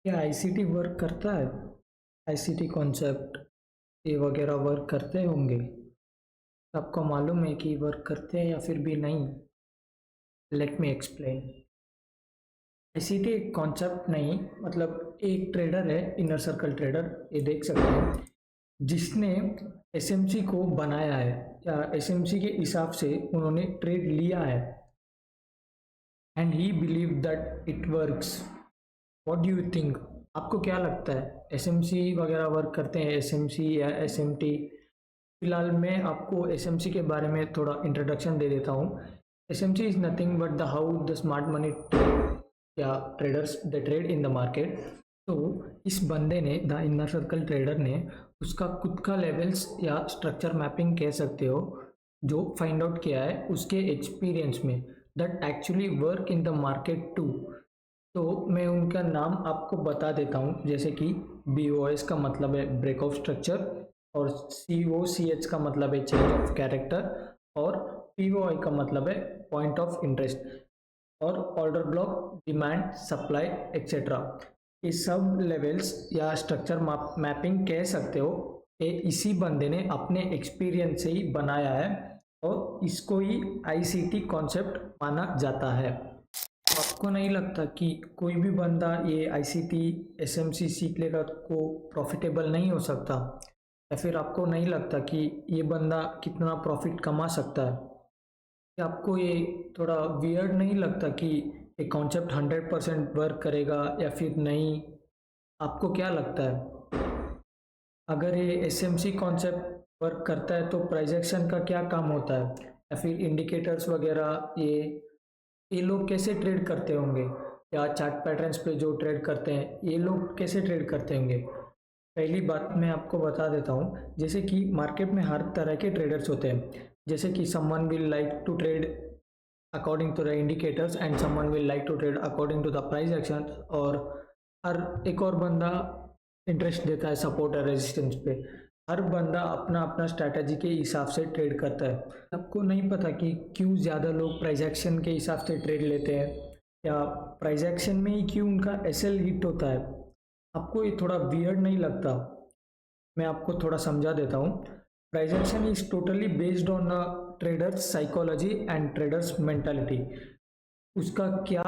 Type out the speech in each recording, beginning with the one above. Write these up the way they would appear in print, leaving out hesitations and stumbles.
क्या ICT work करता है? आईसीटी कॉन्सेप्ट ये वगैरह वर्क करते होंगे। आपको मालूम है कि वर्क करते हैं या फिर भी नहीं? Let me explain. आईसीटी एक कॉन्सेप्ट नहीं, मतलब एक ट्रेडर है, इनर सर्कल ट्रेडर, ये देख सकते हैं, जिसने एसएमसी को बनाया है या एसएमसी के हिसाब से उन्होंने ट्रेड लिया है and he believe that it works. What do you think? आपको क्या लगता है, एसएमसी वगैरह वर्क करते हैं, एसएमसी या एसएमटी? फिलहाल मैं आपको एसएमसी के बारे में थोड़ा इंट्रोडक्शन दे देता हूँ। SMC is nothing but the how the smart money या traders the trade in the market. तो इस बंदे ने, द इनर सर्कल ट्रेडर ने, उसका खुद का लेवल्स या स्ट्रक्चर मैपिंग कह सकते हो, जो फाइंड आउट किया है उसके एक्सपीरियंस में, that actually work in the market too. तो मैं उनका नाम आपको बता देता हूँ, जैसे कि BOS का मतलब है ब्रेक ऑफ स्ट्रक्चर, और COCH का मतलब है चेंज ऑफ कैरेक्टर, और POI का मतलब है पॉइंट ऑफ इंटरेस्ट, और order block, demand, supply etcetera. ये सब लेवल्स या स्ट्रक्चर मैपिंग कह सकते हो, ये इसी बंदे ने अपने एक्सपीरियंस से ही बनाया है और इसको ही आईसीटी कॉन्सेप्ट माना जाता है। आपको नहीं लगता कि कोई भी बंदा ये आईसीटी एसएमसी सीख लेगा तो प्रॉफिटेबल नहीं हो सकता? या फिर आपको नहीं लगता कि ये बंदा कितना प्रॉफिट कमा सकता है? क्या आपको ये थोड़ा वियर्ड नहीं लगता कि ये कॉन्सेप्ट 100% वर्क करेगा या फिर नहीं? आपको क्या लगता है? अगर ये एसएमसी कॉन्सेप्ट वर्क करता है तो प्राइस एक्शन का क्या काम होता है, या फिर इंडिकेटर्स वगैरह, ये लोग कैसे ट्रेड करते होंगे, या चार्ट पैटर्न्स पे जो ट्रेड करते हैं ये लोग कैसे ट्रेड करते होंगे? पहली बात मैं आपको बता देता हूँ, जैसे कि मार्केट में हर तरह के ट्रेडर्स होते हैं, जैसे कि someone will like to trade according to the indicators and someone will like to trade according to the price action, और हर एक और बंदा इंटरेस्ट देता है सपोर्ट और रेजिस्टेंस पे। हर बंदा अपना अपना स्ट्रैटेजी के हिसाब से ट्रेड करता है। आपको नहीं पता कि क्यों ज़्यादा लोग प्राइस एक्शन के हिसाब से ट्रेड लेते हैं, या प्राइस एक्शन में ही क्यों उनका एसएल हिट होता है? आपको ये थोड़ा वियर्ड नहीं लगता? मैं आपको थोड़ा समझा देता हूँ। Price action is totally based on traders psychology and traders mentality. उसका क्या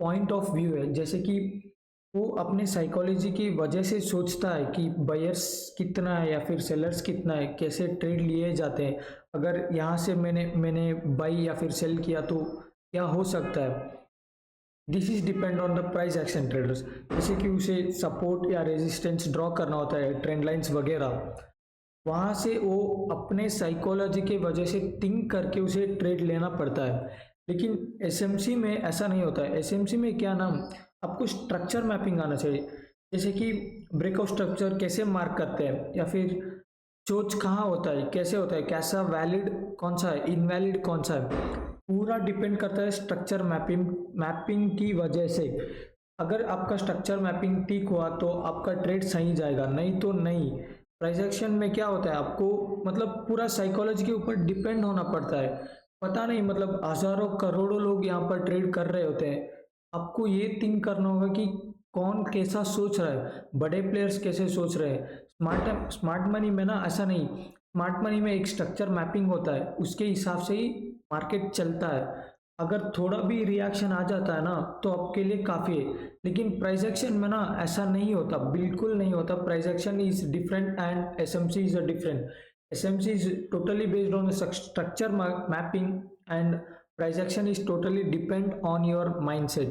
पॉइंट ऑफ व्यू है, जैसे कि वो अपने साइकोलॉजी की वजह से सोचता है कि बायर्स कितना है या फिर सेलर्स कितना है, कैसे ट्रेड लिए जाते हैं, अगर यहाँ से मैंने बाई या फिर सेल किया तो क्या हो सकता है। This is depend on the price action traders. जैसे कि उसे सपोर्ट या रेजिस्टेंस ड्रॉ करना होता है, ट्रेंड लाइंस वगैरह, वहाँ से वो अपने साइकोलॉजी के वजह से थिंक करके उसे ट्रेड लेना पड़ता है। लेकिन एसएमसी में ऐसा नहीं होता है। एसएमसी में क्या नाम, आपको स्ट्रक्चर मैपिंग आना चाहिए, जैसे कि ब्रेकआउट स्ट्रक्चर कैसे मार्क करते हैं, या फिर चोच कहाँ होता है, कैसे होता है, कैसा वैलिड कौन सा है, इनवैलिड कौन सा है, पूरा डिपेंड करता है स्ट्रक्चर मैपिंग की वजह से। अगर आपका स्ट्रक्चर मैपिंग ठीक हुआ तो आपका ट्रेड सही जाएगा, नहीं तो नहीं। प्राइस एक्शन में क्या होता है, आपको मतलब पूरा साइकोलॉजी के ऊपर डिपेंड होना पड़ता है। पता नहीं, मतलब हजारों करोड़ों लोग यहाँ पर ट्रेड कर रहे होते हैं। आपको ये थिंक करना होगा कि कौन कैसा सोच रहा है, बड़े प्लेयर्स कैसे सोच रहे हैं। स्मार्ट मनी में ना ऐसा नहीं, स्मार्ट मनी में एक स्ट्रक्चर मैपिंग होता है, उसके हिसाब से ही मार्केट चलता है। अगर थोड़ा भी रिएक्शन आ जाता है ना तो आपके लिए काफ़ी है। लेकिन प्राइस एक्शन में ना ऐसा नहीं होता, बिल्कुल नहीं होता। Price action is different and SMC is a different. SMC is totally based on structure mapping and price action is totally depend on your mindset.